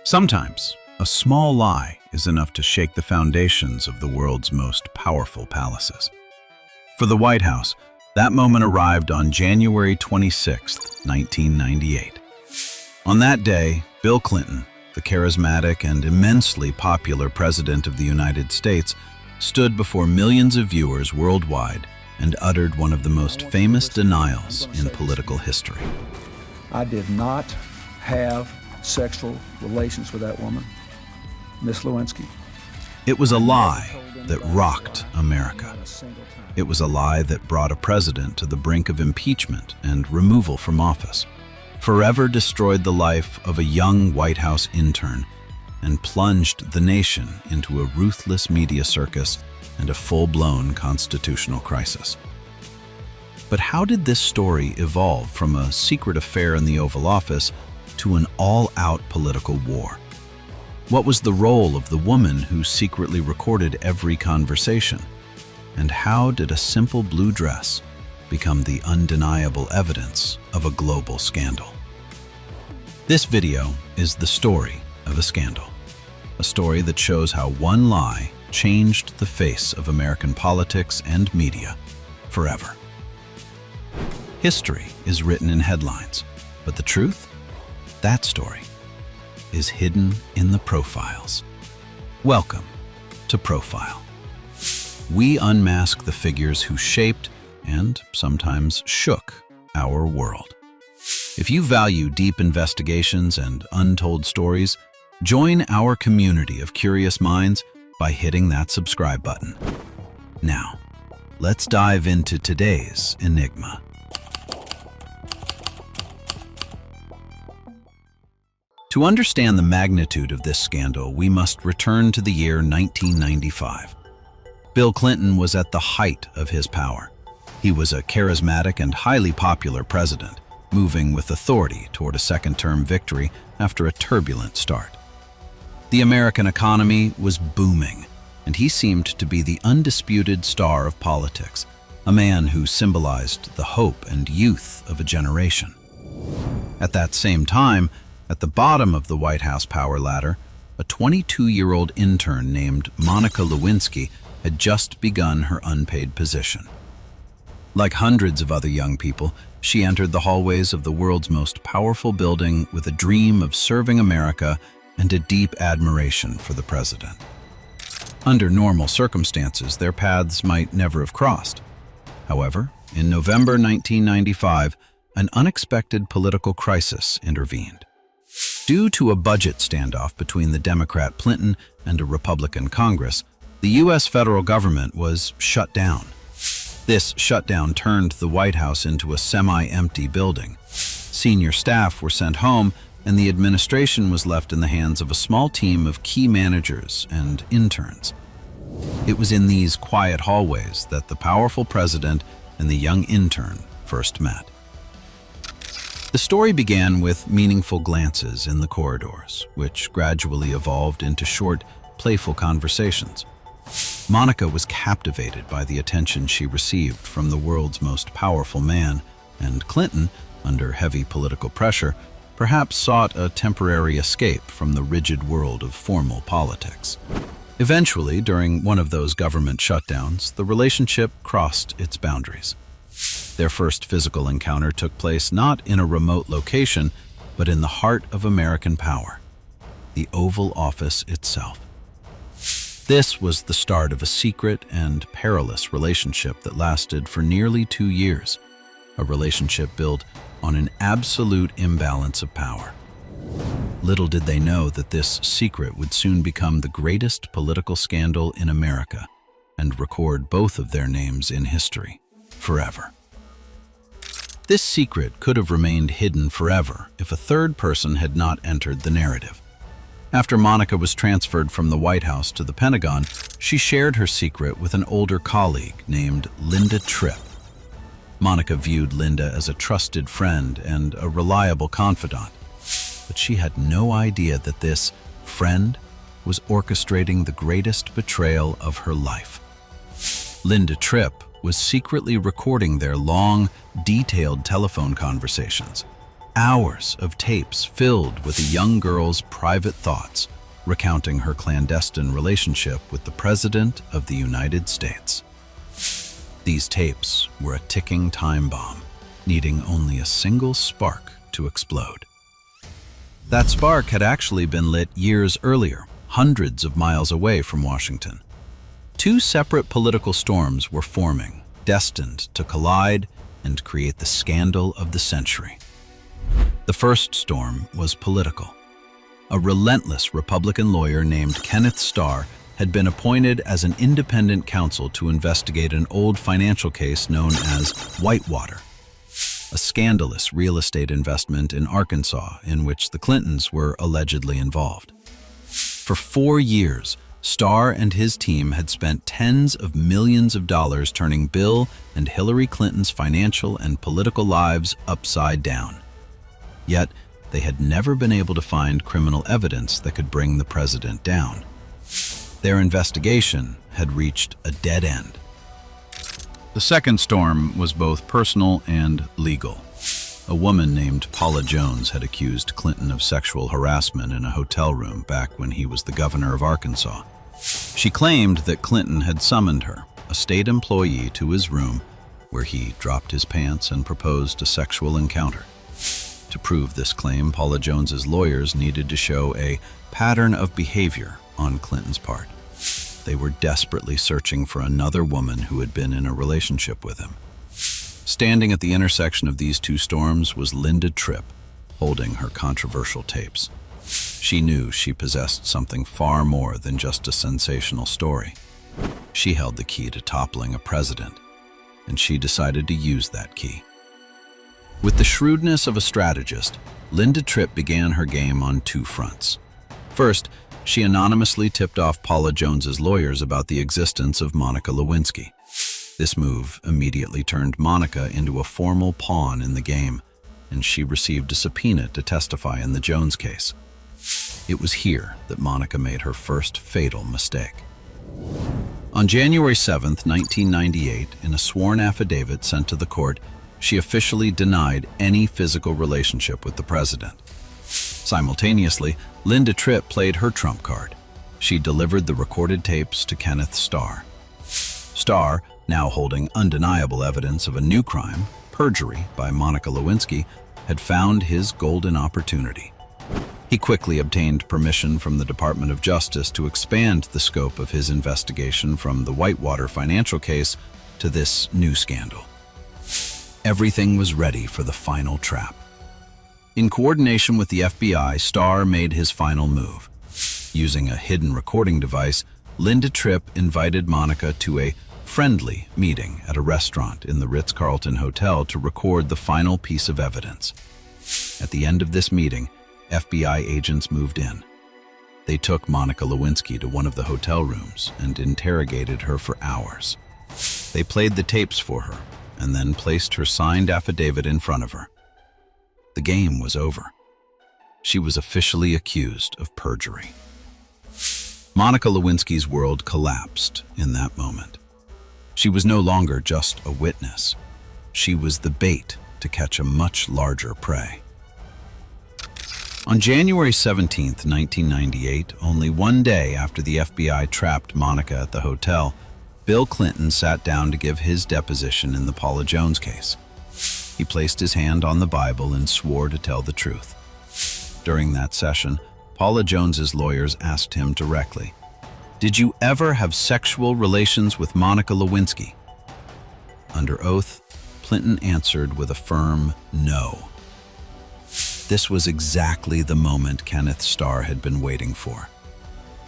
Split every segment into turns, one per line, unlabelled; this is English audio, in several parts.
Sometimes, a small lie is enough to shake the foundations of the world's most powerful palaces. For the White House, that moment arrived on January 26, 1998. On that day, Bill Clinton, the charismatic and immensely popular President of the United States, stood before millions of viewers worldwide and uttered one of the most famous denials in political history.
I did not have sexual relations with that woman, Miss Lewinsky.
It was a lie that rocked America. It was a lie that brought a president to the brink of impeachment and removal from office, forever destroyed the life of a young White House intern, and plunged the nation into a ruthless media circus and a full-blown constitutional crisis. But how did this story evolve from a secret affair in the Oval Office to an all-out political war? What was the role of the woman who secretly recorded every conversation? And how did a simple blue dress become the undeniable evidence of a global scandal? This video is the story of a scandal. A story that shows how one lie changed the face of American politics and media forever. History is written in headlines, but the truth? That story is hidden in the profiles. Welcome to Profile. We unmask the figures who shaped and sometimes shook our world. If you value deep investigations and untold stories, join our community of curious minds by hitting that subscribe button. Now, let's dive into today's enigma. To understand the magnitude of this scandal, we must return to the year 1995. Bill Clinton was at the height of his power. He was a charismatic and highly popular president, moving with authority toward a second-term victory after a turbulent start. The American economy was booming, and he seemed to be the undisputed star of politics, a man who symbolized the hope and youth of a generation. At that same time, at the bottom of the White House power ladder, a 22-year-old intern named Monica Lewinsky had just begun her unpaid position. Like hundreds of other young people, she entered the hallways of the world's most powerful building with a dream of serving America and a deep admiration for the president. Under normal circumstances, their paths might never have crossed. However, in November 1995, an unexpected political crisis intervened. Due to a budget standoff between the Democrat Clinton and a Republican Congress, the U.S. federal government was shut down. This shutdown turned the White House into a semi-empty building. Senior staff were sent home, and the administration was left in the hands of a small team of key managers and interns. It was in these quiet hallways that the powerful president and the young intern first met. The story began with meaningful glances in the corridors, which gradually evolved into short, playful conversations. Monica was captivated by the attention she received from the world's most powerful man, and Clinton, under heavy political pressure, perhaps sought a temporary escape from the rigid world of formal politics. Eventually, during one of those government shutdowns, the relationship crossed its boundaries. Their first physical encounter took place not in a remote location, but in the heart of American power, the Oval Office itself. This was the start of a secret and perilous relationship that lasted for nearly 2 years, a relationship built on an absolute imbalance of power. Little did they know that this secret would soon become the greatest political scandal in America and record both of their names in history forever. This secret could have remained hidden forever if a third person had not entered the narrative. After Monica was transferred from the White House to the Pentagon, she shared her secret with an older colleague named Linda Tripp. Monica viewed Linda as a trusted friend and a reliable confidant, but she had no idea that this friend was orchestrating the greatest betrayal of her life. Linda Tripp was secretly recording their long, detailed telephone conversations. Hours of tapes filled with a young girl's private thoughts, recounting her clandestine relationship with the President of the United States. These tapes were a ticking time bomb, needing only a single spark to explode. That spark had actually been lit years earlier, hundreds of miles away from Washington. Two separate political storms were forming, destined to collide and create the scandal of the century. The first storm was political. A relentless Republican lawyer named Kenneth Starr had been appointed as an independent counsel to investigate an old financial case known as Whitewater, a scandalous real estate investment in Arkansas in which the Clintons were allegedly involved. For 4 years, Starr and his team had spent tens of millions of dollars turning Bill and Hillary Clinton's financial and political lives upside down. Yet, they had never been able to find criminal evidence that could bring the president down. Their investigation had reached a dead end. The second storm was both personal and legal. A woman named Paula Jones had accused Clinton of sexual harassment in a hotel room back when he was the governor of Arkansas. She claimed that Clinton had summoned her, a state employee, to his room where he dropped his pants and proposed a sexual encounter. To prove this claim, Paula Jones's lawyers needed to show a pattern of behavior on Clinton's part. They were desperately searching for another woman who had been in a relationship with him. Standing at the intersection of these two storms was Linda Tripp, holding her controversial tapes. She knew she possessed something far more than just a sensational story. She held the key to toppling a president, and she decided to use that key. With the shrewdness of a strategist, Linda Tripp began her game on two fronts. First, she anonymously tipped off Paula Jones's lawyers about the existence of Monica Lewinsky. This move immediately turned Monica into a formal pawn in the game, and she received a subpoena to testify in the Jones case. It was here that Monica made her first fatal mistake. On January 7, 1998, in a sworn affidavit sent to the court, she officially denied any physical relationship with the president. Simultaneously, Linda Tripp played her trump card. She delivered the recorded tapes to Kenneth Starr. Starr, now holding undeniable evidence of a new crime, perjury by Monica Lewinsky, had found his golden opportunity. He quickly obtained permission from the Department of Justice to expand the scope of his investigation from the Whitewater financial case to this new scandal. Everything was ready for the final trap. In coordination with the FBI, Starr made his final move. Using a hidden recording device, Linda Tripp invited Monica to a friendly meeting at a restaurant in the Ritz-Carlton Hotel to record the final piece of evidence. At the end of this meeting, FBI agents moved in. They took Monica Lewinsky to one of the hotel rooms and interrogated her for hours. They played the tapes for her and then placed her signed affidavit in front of her. The game was over. She was officially accused of perjury. Monica Lewinsky's world collapsed in that moment. She was no longer just a witness. She was the bait to catch a much larger prey. On January 17, 1998, only one day after the FBI trapped Monica at the hotel, Bill Clinton sat down to give his deposition in the Paula Jones case. He placed his hand on the Bible and swore to tell the truth. During that session, Paula Jones's lawyers asked him directly, "Did you ever have sexual relations with Monica Lewinsky?" Under oath, Clinton answered with a firm no. This was exactly the moment Kenneth Starr had been waiting for.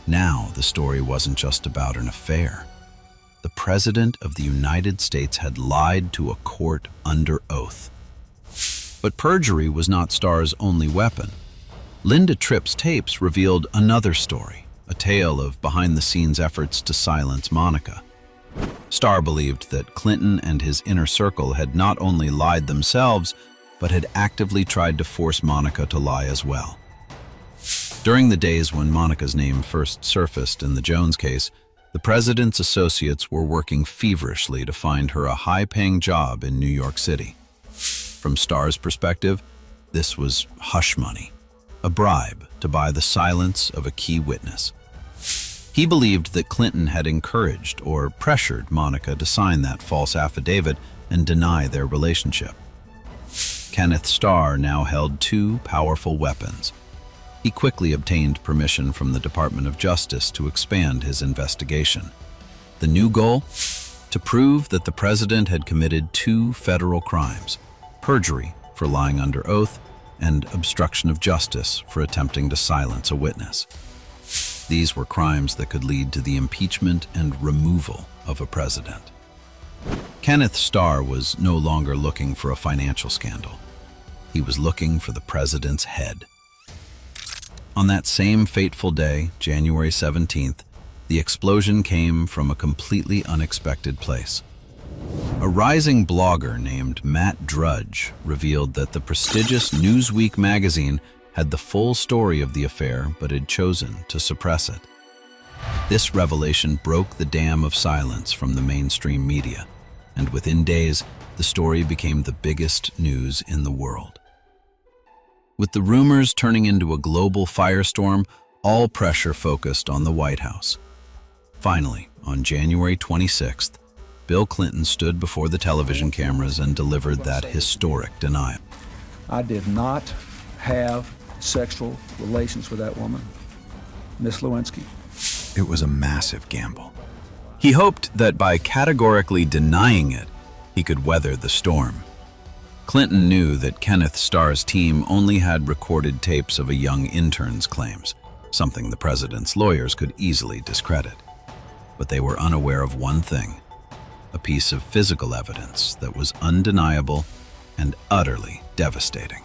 Now, the story wasn't just about an affair. The President of the United States had lied to a court under oath. But perjury was not Starr's only weapon. Linda Tripp's tapes revealed another story, a tale of behind-the-scenes efforts to silence Monica. Starr believed that Clinton and his inner circle had not only lied themselves, but had actively tried to force Monica to lie as well. During the days when Monica's name first surfaced in the Jones case, the president's associates were working feverishly to find her a high-paying job in New York City. From Starr's perspective, This was hush money, a bribe to buy the silence of a key witness. He believed that Clinton had encouraged or pressured Monica to sign that false affidavit and deny their relationship. Kenneth Starr now held two powerful weapons. He quickly obtained permission from the Department of Justice to expand his investigation. The new goal? To prove that the president had committed two federal crimes: perjury for lying under oath and obstruction of justice for attempting to silence a witness. These were crimes that could lead to the impeachment and removal of a president. Kenneth Starr was no longer looking for a financial scandal. He was looking for the president's head. On that same fateful day, January 17th, the explosion came from a completely unexpected place. A rising blogger named Matt Drudge revealed that the prestigious Newsweek magazine had the full story of the affair but had chosen to suppress it. This revelation broke the dam of silence from the mainstream media, and within days, the story became the biggest news in the world. With the rumors turning into a global firestorm, all pressure focused on the White House. Finally, on January 26th, Bill Clinton stood before the television cameras and delivered that historic denial.
I did not have sexual relations with that woman, Miss Lewinsky.
It was a massive gamble. He hoped that by categorically denying it, he could weather the storm. Clinton knew that Kenneth Starr's team only had recorded tapes of a young intern's claims, something the president's lawyers could easily discredit. But they were unaware of one thing: a piece of physical evidence that was undeniable and utterly devastating.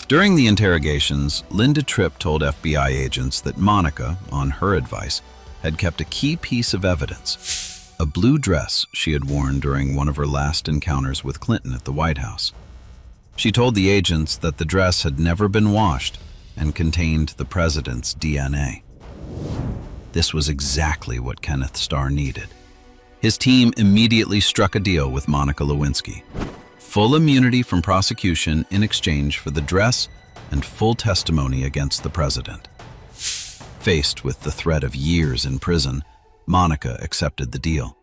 During the interrogations, Linda Tripp told FBI agents that Monica, on her advice, had kept a key piece of evidence: a blue dress she had worn during one of her last encounters with Clinton at the White House. She told the agents that the dress had never been washed and contained the president's DNA. This was exactly what Kenneth Starr needed. His team immediately struck a deal with Monica Lewinsky: full immunity from prosecution in exchange for the dress and full testimony against the president. Faced with the threat of years in prison, Monica accepted the deal.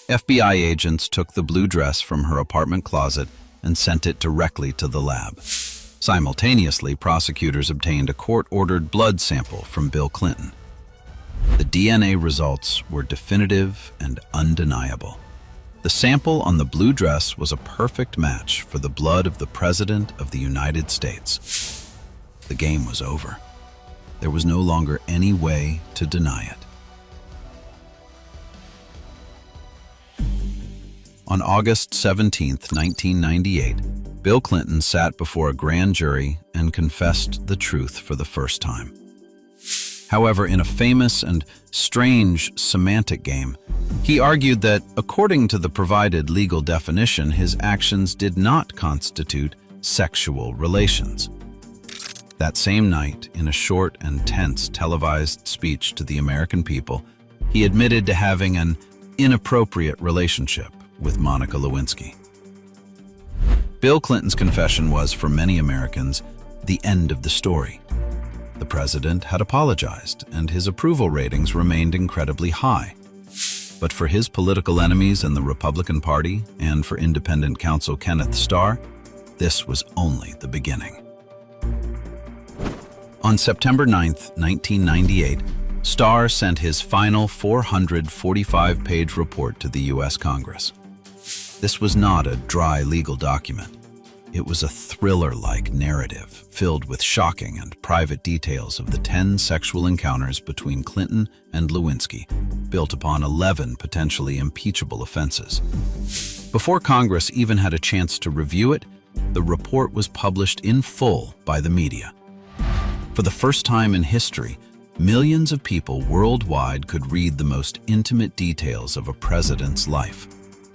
FBI agents took the blue dress from her apartment closet and sent it directly to the lab. Simultaneously, prosecutors obtained a court-ordered blood sample from Bill Clinton. The DNA results were definitive and undeniable. The sample on the blue dress was a perfect match for the blood of the President of the United States. The game was over. There was no longer any way to deny it. On August 17, 1998, Bill Clinton sat before a grand jury and confessed the truth for the first time. However, in a famous and strange semantic game, he argued that, according to the provided legal definition, his actions did not constitute sexual relations. That same night, in a short and tense televised speech to the American people, he admitted to having an inappropriate relationship with Monica Lewinsky. Bill Clinton's confession was, for many Americans, the end of the story. The president had apologized, and his approval ratings remained incredibly high. But for his political enemies in the Republican Party and for independent counsel Kenneth Starr, this was only the beginning. On September 9, 1998, Starr sent his final 445-page report to the U.S. Congress. This was not a dry legal document. It was a thriller-like narrative filled with shocking and private details of the 10 sexual encounters between Clinton and Lewinsky, built upon 11 potentially impeachable offenses. Before Congress even had a chance to review it, the report was published in full by the media. For the first time in history, millions of people worldwide could read the most intimate details of a president's life,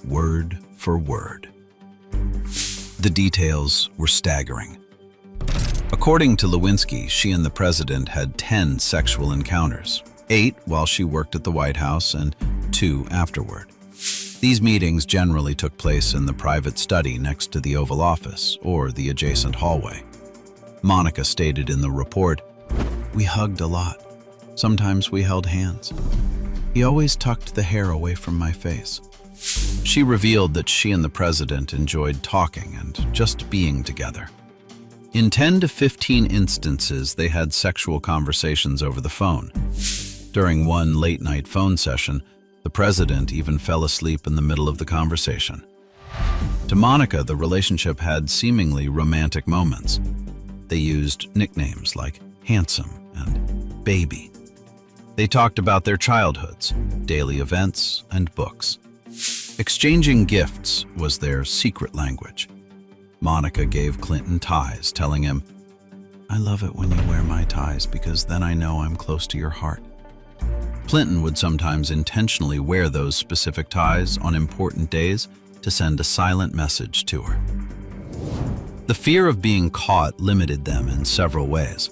word for word. The details were staggering. According to Lewinsky, she and the president had 10 sexual encounters, 8 while she worked at the White House and 2 afterward. These meetings generally took place in the private study next to the Oval Office or the adjacent hallway. Monica stated in the report, "We hugged a lot. Sometimes we held hands. He always tucked the hair away from my face." She revealed that she and the president enjoyed talking and just being together. In 10 to 15 instances, they had sexual conversations over the phone. During one late-night phone session, the president even fell asleep in the middle of the conversation. To Monica, the relationship had seemingly romantic moments. They used nicknames like handsome and baby. They talked about their childhoods, daily events, and books. Exchanging gifts was their secret language. Monica gave Clinton ties, telling him, "I love it when you wear my ties because then I know I'm close to your heart." Clinton would sometimes intentionally wear those specific ties on important days to send a silent message to her. The fear of being caught limited them in several ways.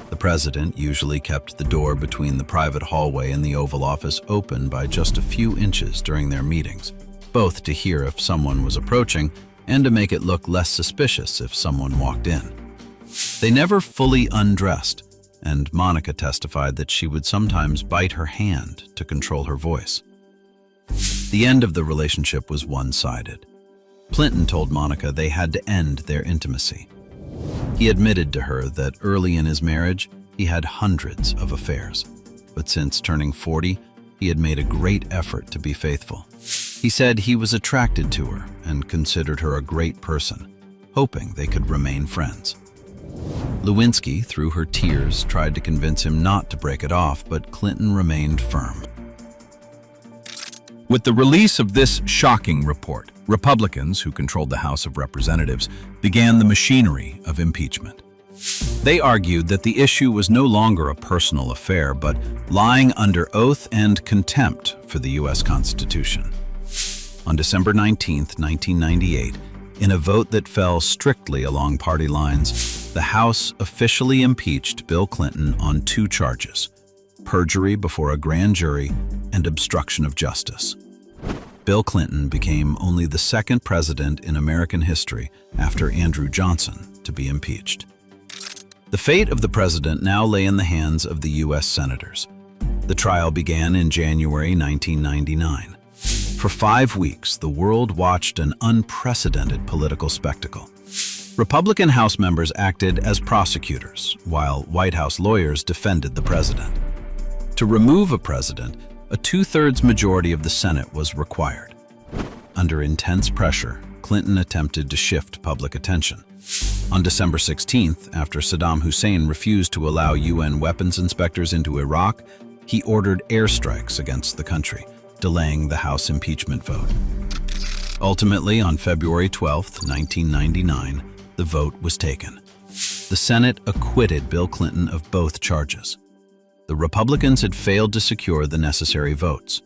The president usually kept the door between the private hallway and the Oval Office open by just a few inches during their meetings, both to hear if someone was approaching and to make it look less suspicious if someone walked in. They never fully undressed, and Monica testified that she would sometimes bite her hand to control her voice. The end of the relationship was one-sided. Clinton told Monica they had to end their intimacy. He admitted to her that early in his marriage, he had hundreds of affairs, but since turning 40, he had made a great effort to be faithful. He said he was attracted to her and considered her a great person, hoping they could remain friends. Lewinsky, through her tears, tried to convince him not to break it off, but Clinton remained firm.
With the release of this shocking report, Republicans, who controlled the House of Representatives, began the machinery of impeachment. They argued that the issue was no longer a personal affair, but lying under oath and contempt for the U.S. Constitution. On December 19, 1998, in a vote that fell strictly along party lines, the House officially impeached Bill Clinton on 2 charges: perjury before a grand jury and obstruction of justice. Bill Clinton became only the second president in American history after Andrew Johnson to be impeached. The fate of the president now lay in the hands of the U.S. senators. The trial began in January 1999. For 5 weeks, the world watched an unprecedented political spectacle. Republican House members acted as prosecutors, while White House lawyers defended the president. To remove a president, a 2/3 majority of the Senate was required. Under intense pressure, Clinton attempted to shift public attention. On December 16th, after Saddam Hussein refused to allow UN weapons inspectors into Iraq, he ordered airstrikes against the country, delaying the House impeachment vote. Ultimately, on February 12, 1999, the vote was taken. The Senate acquitted Bill Clinton of both charges. The Republicans had failed to secure the necessary votes.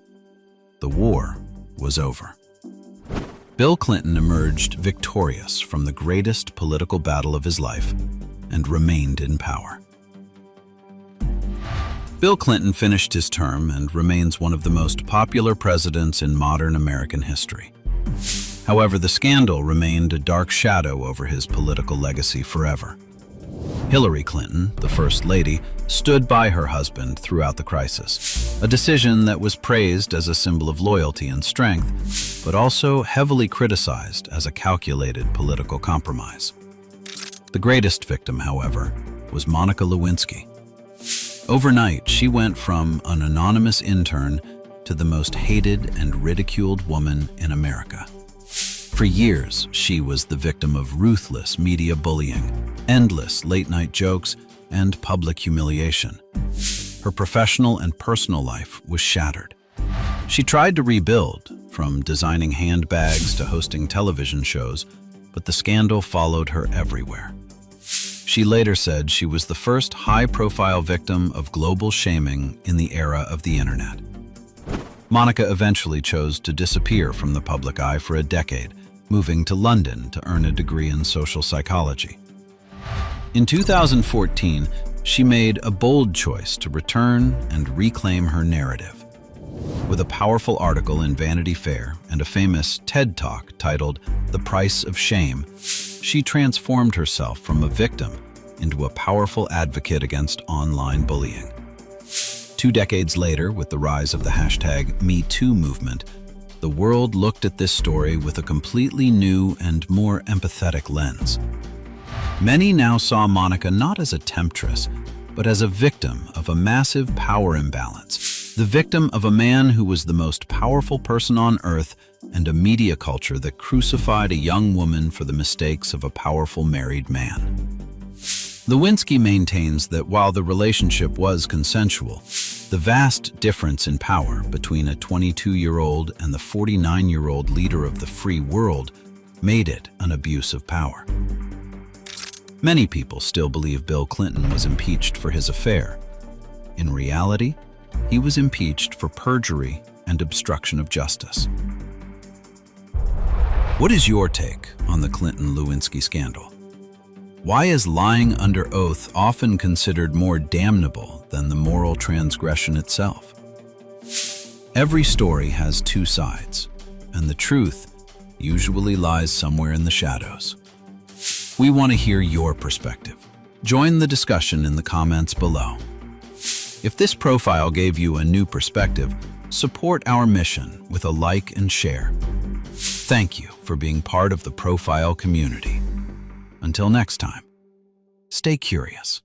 The war was over. Bill Clinton emerged victorious from the greatest political battle of his life and remained in power. Bill Clinton finished his term and remains one of the most popular presidents in modern American history. However, the scandal remained a dark shadow over his political legacy forever. Hillary Clinton, the First Lady, stood by her husband throughout the crisis, a decision that was praised as a symbol of loyalty and strength, but also heavily criticized as a calculated political compromise. The greatest victim, however, was Monica Lewinsky. Overnight, she went from an anonymous intern to the most hated and ridiculed woman in America. For years, she was the victim of ruthless media bullying, endless late-night jokes, and public humiliation. Her professional and personal life was shattered. She tried to rebuild, from designing handbags to hosting television shows, but the scandal followed her everywhere. She later said she was the first high-profile victim of global shaming in the era of the internet. Monica eventually chose to disappear from the public eye for a decade, moving to London to earn a degree in social psychology. In 2014, she made a bold choice to return and reclaim her narrative.
With a powerful article in Vanity Fair and a famous TED Talk titled The Price of Shame, she transformed herself from a victim into a powerful advocate against online bullying. 2 decades later, with the rise of the hashtag #MeToo movement, the world looked at this story with a completely new and more empathetic lens. Many now saw Monica not as a temptress, but as a victim of a massive power imbalance, the victim of a man who was the most powerful person on earth and a media culture that crucified a young woman for the mistakes of a powerful married man. Lewinsky maintains that while the relationship was consensual, the vast difference in power between a 22-year-old and the 49-year-old leader of the free world made it an abuse of power. Many people still believe Bill Clinton was impeached for his affair. In reality, he was impeached for perjury and obstruction of justice. What is your take on the Clinton-Lewinsky scandal? Why is lying under oath often considered more damnable than the moral transgression itself? Every story has 2 sides, and the truth usually lies somewhere in the shadows. We want to hear your perspective. Join the discussion in the comments below. If this profile gave you a new perspective, support our mission with a like and share. Thank you for being part of the Profile community. Until next time, stay curious.